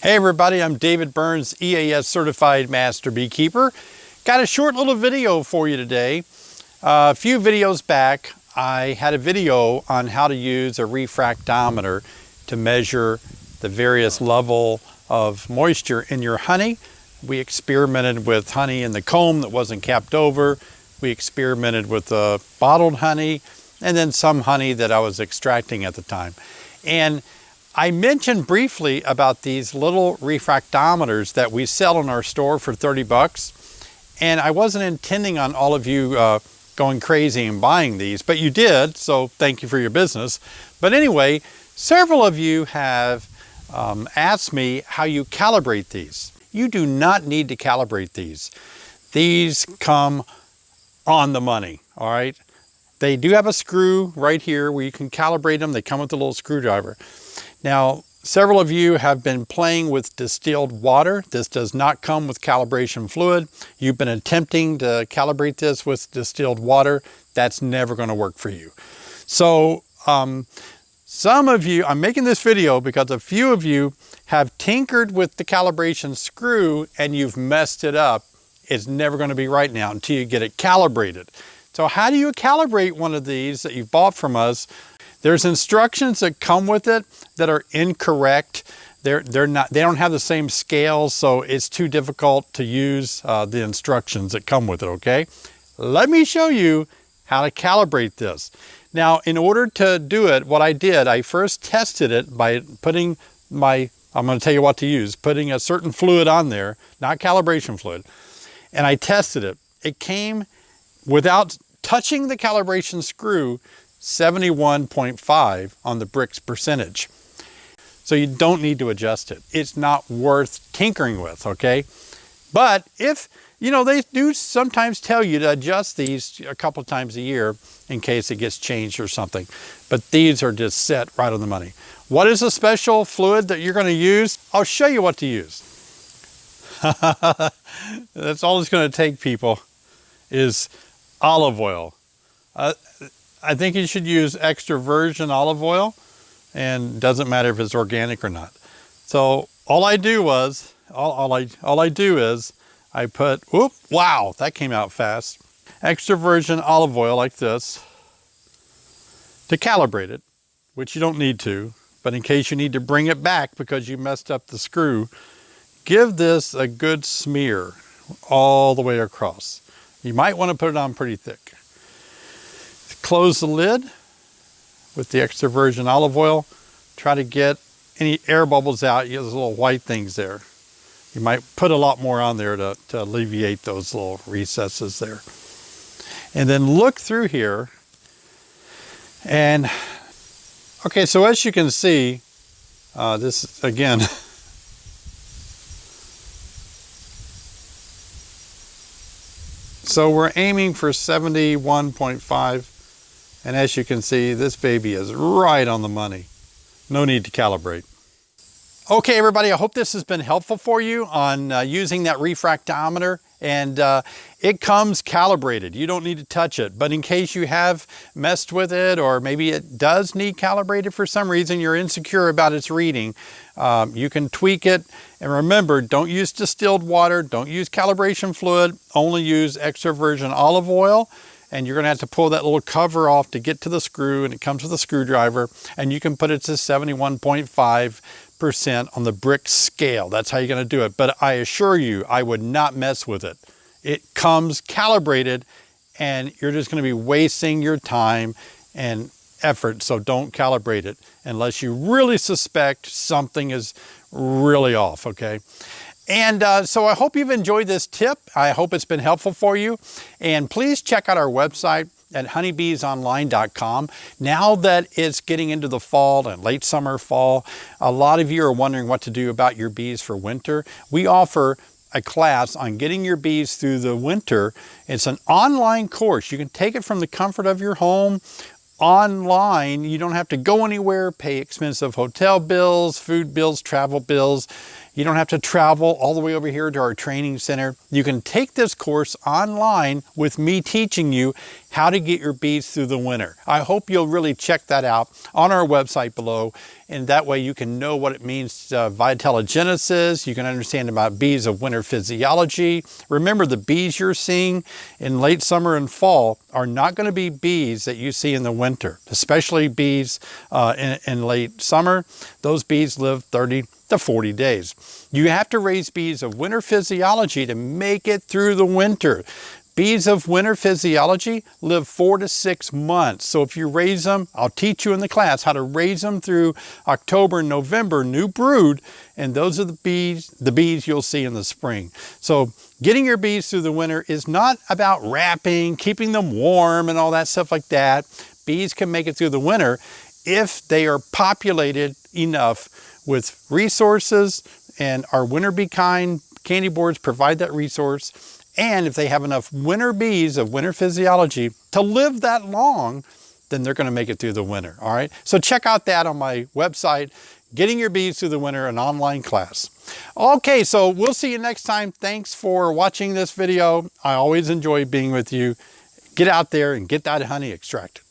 Hey everybody, I'm David Burns, EAS Certified Master Beekeeper. Got a short little video for you today. A few videos back, I had a video on how to use a refractometer to measure the various level of moisture in your honey. We experimented with honey in the comb that wasn't capped over. We experimented with bottled honey, and then some honey that I was extracting at the time. And I mentioned briefly about these little refractometers that we sell in our store for 30 bucks. And I wasn't intending on all of you going crazy and buying these, but you did, so thank you for your business. But anyway, several of you have asked me how you calibrate these. You do not need to calibrate these. These come on the money, all right? They do have a screw right here where you can calibrate them. They come with a little screwdriver. Now, several of you have been playing with distilled water. This does not come with calibration fluid. You've been attempting to calibrate this with distilled water. That's never going to work for you. So some of you, I'm making this video because a few of you have tinkered with the calibration screw and you've messed it up. It's never going to be right now until you get it calibrated. So how do you calibrate one of these that you've bought from us? There's instructions that come with it that are incorrect. They don't have the same scales, so it's too difficult to use the instructions that come with it, okay? Let me show you how to calibrate this. Now, in order to do it, what I did, I first tested it by putting I'm gonna tell you what to use, putting a certain fluid on there, not calibration fluid, and I tested it. It came, without touching the calibration screw, 71.5 on the Brix percentage. So you don't need to adjust it. It's not worth tinkering with, okay? But if, you know, they do sometimes tell you to adjust these a couple times a year in case it gets changed or something. But these are just set right on the money. What is a special fluid that you're gonna use? I'll show you what to use. That's all it's gonna take, people, is olive oil. I think you should use extra virgin olive oil, and doesn't matter if it's organic or not. So all I do is I put, whoop, wow, that came out fast. Extra virgin olive oil like this to calibrate it, which you don't need to, but in case you need to bring it back because you messed up the screw, give this a good smear all the way across. You might want to put it on pretty thick. Close the lid with the extra virgin olive oil. Try to get any air bubbles out. You have those little white things there. You might put a lot more on there to alleviate those little recesses there. And then look through here. And okay, so as you can see, this again, so we're aiming for 71.5. And as you can see, this baby is right on the money. No need to calibrate. Okay, everybody, I hope this has been helpful for you on using that refractometer. And it comes calibrated. You don't need to touch it. But in case you have messed with it, or maybe it does need calibrated for some reason, you're insecure about its reading, you can tweak it. And remember, don't use distilled water, don't use calibration fluid, only use extra virgin olive oil. And you're gonna have to pull that little cover off to get to the screw, and it comes with a screwdriver, and you can put it to 71.5% on the Brix scale. That's how you're gonna do it. But I assure you, I would not mess with it. It comes calibrated, and you're just gonna be wasting your time and effort, so don't calibrate it unless you really suspect something is really off, okay? And so I hope you've enjoyed this tip. I hope it's been helpful for you. And please check out our website at honeybeesonline.com. Now that it's getting into the fall and late summer, fall, a lot of you are wondering what to do about your bees for winter. We offer a class on getting your bees through the winter. It's an online course. You can take it from the comfort of your home. Online, you don't have to go anywhere, pay expensive hotel bills, food bills, travel bills. You don't have to travel all the way over here to our training center. You can take this course online with me teaching you how to get your bees through the winter. I hope you'll really check that out on our website below, and that way you can know what it means vitellogenesis. You can understand about bees of winter physiology. Remember, the bees you're seeing in late summer and fall are not going to be bees that you see in the winter, especially bees in late summer. Those bees live 30 to 40 days. You have to raise bees of winter physiology to make it through the winter. Bees of winter physiology live 4 to 6 months. So if you raise them, I'll teach you in the class how to raise them through October and November, new brood, and those are the bees you'll see in the spring. So getting your bees through the winter is not about wrapping, keeping them warm and all that stuff like that. Bees can make it through the winter if they are populated enough with resources, and our winter bee kind candy boards provide that resource. And if they have enough winter bees of winter physiology to live that long, then they're going to make it through the winter. All right. So check out that on my website, Getting Your Bees Through the Winter, an online class. Okay, so we'll see you next time. Thanks for watching this video. I always enjoy being with you. Get out there and get that honey extracted.